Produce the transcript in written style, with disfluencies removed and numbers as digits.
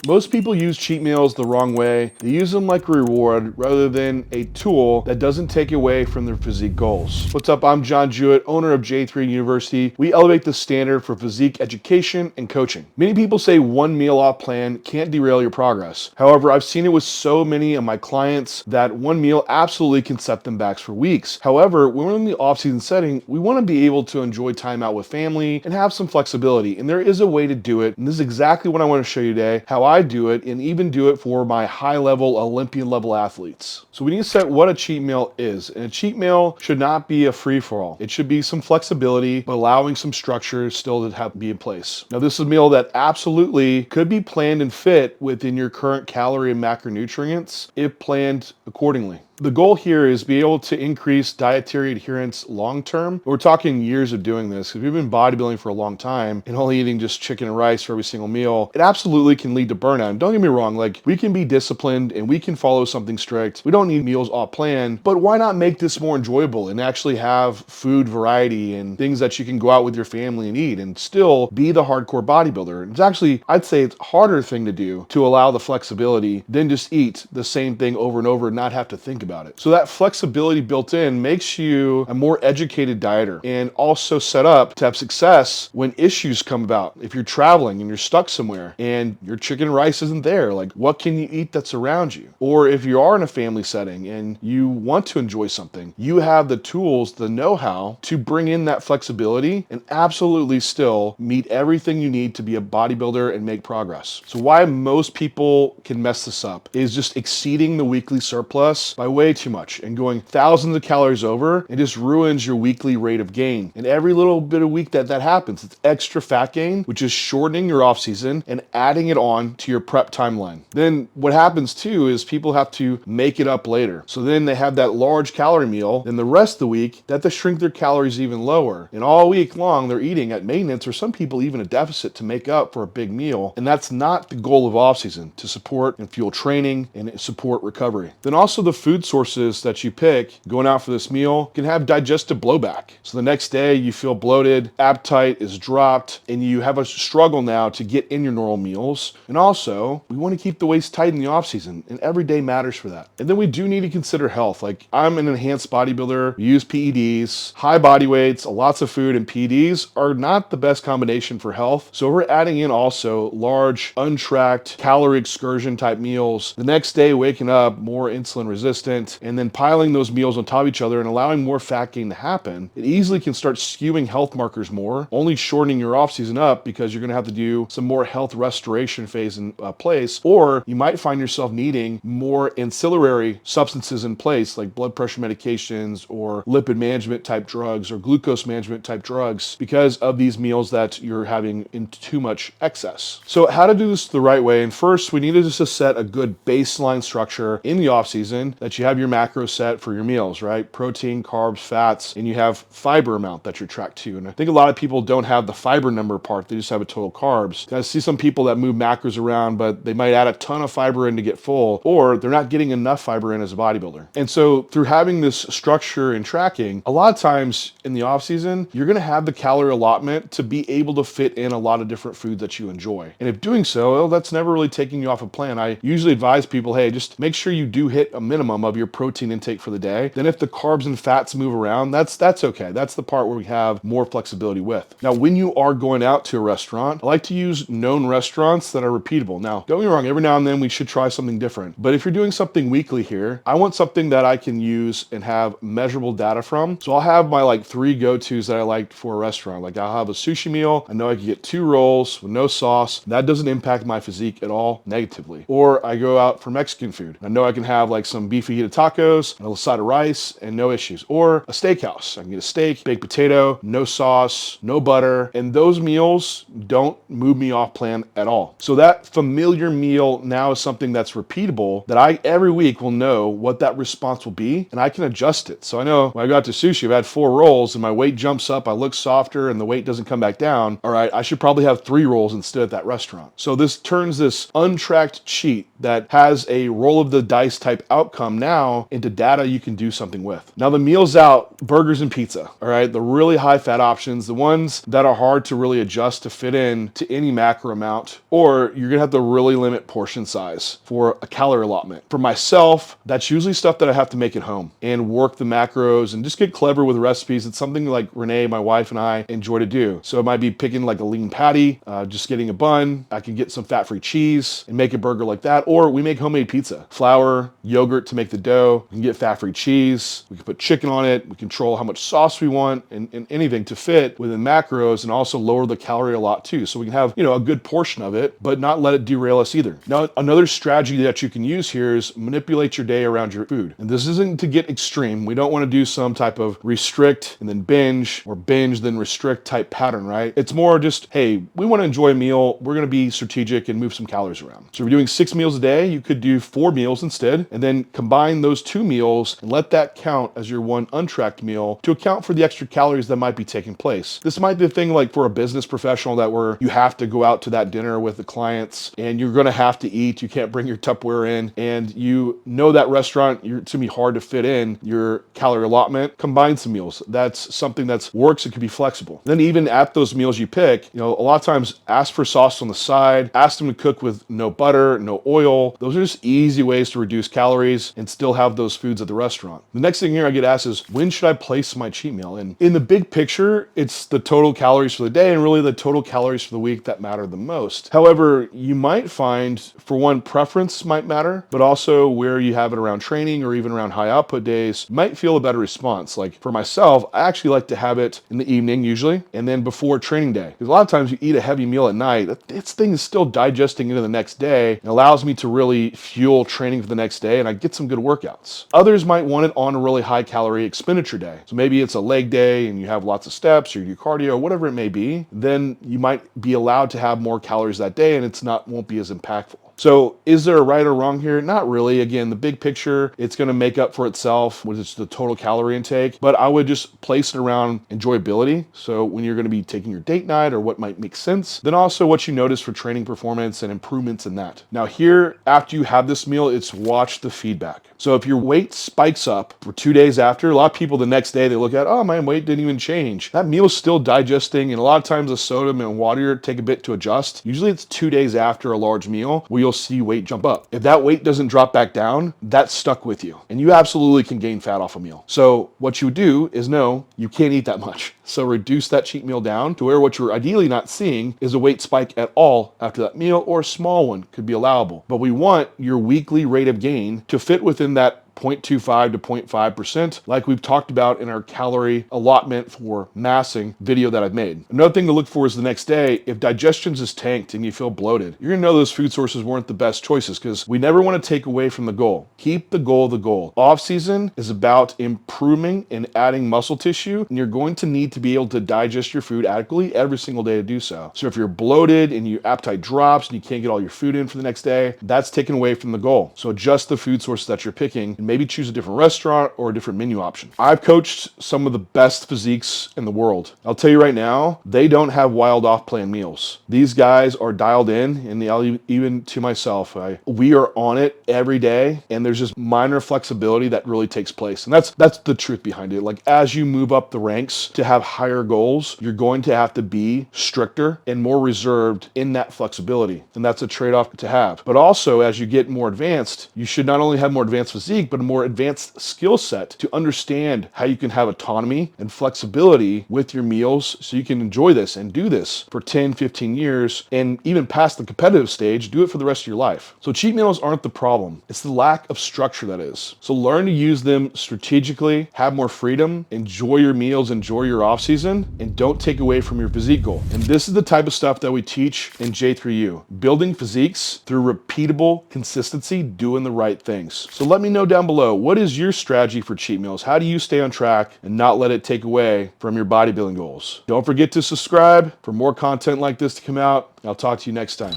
Most people use cheat meals the wrong way. They use them like a reward rather than a tool that doesn't take away from their physique goals. What's up? I'm John Jewett, owner of J3 University. We elevate the standard for physique education and coaching. Many people say one meal off plan can't derail your progress. However, I've seen it with so many of my clients that one meal absolutely can set them back for weeks. However, when we're in the off-season setting, we want to be able to enjoy time out with family and have some flexibility. And there is a way to do it. And this is exactly what I want to show you today, how I do it, and even do it for my high-level Olympian level athletes. So we need to set what a cheat meal is. And a cheat meal should not be a free-for-all. It should be some flexibility, but allowing some structure still to have to be in place. Now, this is a meal that absolutely could be planned and fit within your current calorie and macronutrients if planned accordingly. The goal here is be able to increase dietary adherence long-term. We're talking years of doing this. If you've been bodybuilding for a long time and only eating just chicken and rice for every single meal, it absolutely can lead to burnout. And don't get me wrong, like we can be disciplined and we can follow something strict. We don't need meals off plan, but why not make this more enjoyable and actually have food variety and things that you can go out with your family and eat and still be the hardcore bodybuilder? It's actually, I'd say it's a harder thing to do to allow the flexibility than just eat the same thing over and over and not have to think about it. So that flexibility built in makes you a more educated dieter and also set up to have success when issues come about. If you're traveling and you're stuck somewhere and your chicken and rice isn't there, like what can you eat that's around you? Or if you are in a family setting and you want to enjoy something, you have the tools, the know-how to bring in that flexibility and absolutely still meet everything you need to be a bodybuilder and make progress. So why most people can mess this up is just exceeding the weekly surplus by way too much and going thousands of calories over. It just ruins your weekly rate of gain. And every little bit of week that happens, it's extra fat gain, which is shortening your off season and adding it on to your prep timeline. Then what happens too is people have to make it up later. So then they have that large calorie meal, then the rest of the week that they shrink their calories even lower. And all week long they're eating at maintenance or some people even a deficit to make up for a big meal. And that's not the goal of off season, to support and fuel training and support recovery. Then also the food sources that you pick going out for this meal can have digestive blowback. So the next day you feel bloated, appetite is dropped, and you have a struggle now to get in your normal meals. And also, we want to keep the waist tight in the off season, and every day matters for that. And then we do need to consider health. Like I'm an enhanced bodybuilder, we use PEDs, high body weights, lots of food, and PEDs are not the best combination for health. So we're adding in also large, untracked, calorie excursion type meals. The next day, waking up more insulin resistant, and then piling those meals on top of each other and allowing more fat gain to happen, it easily can start skewing health markers more, only shortening your off season up because you're going to have to do some more health restoration phase in place, or you might find yourself needing more ancillary substances in place like blood pressure medications or lipid management type drugs or glucose management type drugs because of these meals that you're having in too much excess. So how to do this the right way? And first, we need to just set a good baseline structure in the off season that you have your macro set for your meals, right? Protein, carbs, fats, and you have fiber amount that you're tracked to. And I think a lot of people don't have the fiber number part. They just have a total carbs. I see some people that move macros around, but they might add a ton of fiber in to get full, or they're not getting enough fiber in as a bodybuilder. And so through having this structure and tracking, a lot of times in the off season, you're going to have the calorie allotment to be able to fit in a lot of different foods that you enjoy. And if doing so, well, that's never really taking you off a plan. I usually advise people, hey, just make sure you do hit a minimum of your protein intake for the day. Then if the carbs and fats move around, that's okay. That's the part where we have more flexibility with. Now, when you are going out to a restaurant, I like to use known restaurants that are repeatable. Now, don't get me wrong, every now and then we should try something different. But if you're doing something weekly here, I want something that I can use and have measurable data from. So I'll have my like 3 go-tos that I like for a restaurant. Like I'll have a sushi meal. I know I can get 2 rolls with no sauce. That doesn't impact my physique at all negatively. Or I go out for Mexican food. I know I can have like some beef fajita tacos and a side of rice and no issues. Or a steakhouse. I can get a steak, baked potato, no sauce, no butter. And those meals don't move me off plan at all. So that familiar meal now is something that's repeatable that I every week will know what that response will be and I can adjust it. So I know when I go out to sushi, I've had 4 rolls and my weight jumps up, I look softer and the weight doesn't come back down. All right, I should probably have 3 rolls instead at that restaurant. So this turns this untracked cheat that has a roll of the dice type outcome now now into data you can do something with. Now the meals out, burgers and pizza, all right? The really high fat options, the ones that are hard to really adjust to fit in to any macro amount, or you're gonna have to really limit portion size for a calorie allotment. For myself, that's usually stuff that I have to make at home and work the macros and just get clever with recipes. It's something like Renee, my wife, and I enjoy to do. So it might be picking like a lean patty, just getting a bun. I can get some fat-free cheese and make a burger like that. Or we make homemade pizza. Flour, yogurt to make the dough. We can get fat-free cheese. We can put chicken on it. We control how much sauce we want and anything to fit within macros, and also lower the calorie a lot too. So we can have, a good portion of it, but not let it derail us either. Now, another strategy that you can use here is manipulate your day around your food. And this isn't to get extreme. We don't want to do some type of restrict and then binge, or binge then restrict type pattern, right? It's more just, hey, we want to enjoy a meal. We're going to be strategic and move some calories around. So if you're doing 6 meals a day, you could do 4 meals instead, and then combine those 2 meals and let that count as your one untracked meal to account for the extra calories that might be taking place. This might be a thing like for a business professional that where you have to go out to that dinner with the clients and you're going to have to eat. You can't bring your Tupperware in, and you know that restaurant, it's going to be hard to fit in your calorie allotment. Combine some meals. That's something that works. It could be flexible. Then even at those meals you pick, a lot of times ask for sauce on the side, ask them to cook with no butter, no oil. Those are just easy ways to reduce calories and still have those foods at the restaurant. The next thing here I get asked is, when should I place my cheat meal? And in the big picture, it's the total calories for the day and really the total calories for the week that matter the most. However, you might find, for one, preference might matter, but also where you have it around training or even around high output days might feel a better response. Like for myself, I actually like to have it in the evening usually, and then before training day. Because a lot of times you eat a heavy meal at night, this thing is still digesting into the next day. It allows me to really fuel training for the next day, and I get some good workouts. Others might want it on a really high calorie expenditure day. So maybe it's a leg day and you have lots of steps or you do cardio, whatever it may be, then you might be allowed to have more calories that day and won't be as impactful. So is there a right or wrong here? Not really. Again, the big picture, it's going to make up for itself, which is the total calorie intake, but I would just place it around enjoyability. So when you're going to be taking your date night or what might make sense, then also what you notice for training performance and improvements in that. Now here, after you have this meal, it's watch the feedback. So if your weight spikes up for 2 days after, a lot of people the next day, they look at, oh, my weight didn't even change. That meal is still digesting, and a lot of times the sodium and water take a bit to adjust. Usually it's 2 days after a large meal where you'll see weight jump up. If that weight doesn't drop back down, that's stuck with you, and you absolutely can gain fat off a meal. So what you do is know you can't eat that much. So reduce that cheat meal down to where what you're ideally not seeing is a weight spike at all after that meal, or a small one could be allowable. But we want your weekly rate of gain to fit within that 0.25 to 0.5%, like we've talked about in our calorie allotment for massing video that I've made. Another thing to look for is the next day, if digestion is tanked and you feel bloated, you're gonna know those food sources weren't the best choices, because we never wanna take away from the goal. Keep the goal the goal. Off season is about improving and adding muscle tissue, and you're going to need to be able to digest your food adequately every single day to do so. So if you're bloated and your appetite drops and you can't get all your food in for the next day, that's taken away from the goal. So adjust the food sources that you're picking, maybe choose a different restaurant or a different menu option. I've coached some of the best physiques in the world. I'll tell you right now, they don't have wild off-plan meals. These guys are dialed in, and even to myself, we are on it every day, and there's just minor flexibility that really takes place. And that's the truth behind it. Like, as you move up the ranks to have higher goals, you're going to have to be stricter and more reserved in that flexibility. And that's a trade-off to have. But also, as you get more advanced, you should not only have more advanced physique, but a more advanced skill set to understand how you can have autonomy and flexibility with your meals, so you can enjoy this and do this for 10, 15 years, and even past the competitive stage, do it for the rest of your life. So cheat meals aren't the problem. It's the lack of structure that is. So learn to use them strategically, have more freedom, enjoy your meals, enjoy your off season, and don't take away from your physique goal. And this is the type of stuff that we teach in J3U, building physiques through repeatable consistency, doing the right things. So let me know down below, what is your strategy for cheat meals? How do you stay on track and not let it take away from your bodybuilding goals? Don't forget to subscribe for more content like this to come out. I'll talk to you next time.